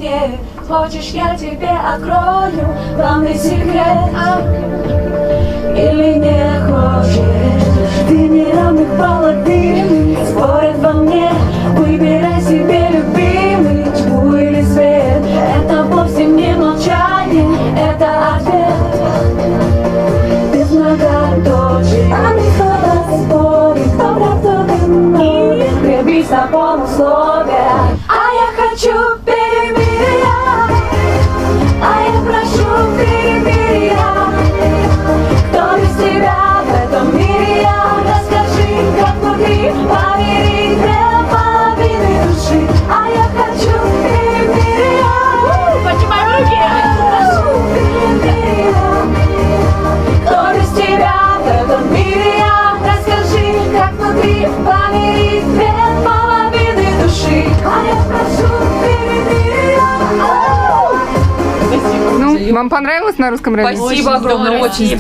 мне. Хочешь, я тебе открою главный секрет? Или не хочешь? Ты не равных половин спорят во мне. Выбирай себе любимый, тьму или свет. Это вовсе не молчание, это ответ. Без многоточий, а не слова спорит. Кто прав, кто виновен, крепись на полусловие. А я хочу перемирия, а я прошу перемирия. Кто без тебя в этом мире я? Расскажи, как внутри поверить две половины души. А я хочу перемирия. Поднимай руки! Прошу перемирия. Кто без тебя в этом мире я? Расскажи, как внутри поверить две половины души. А я прошу перемирия. Ну, вам понравилось на русском радио? Спасибо огромное, очень здорово.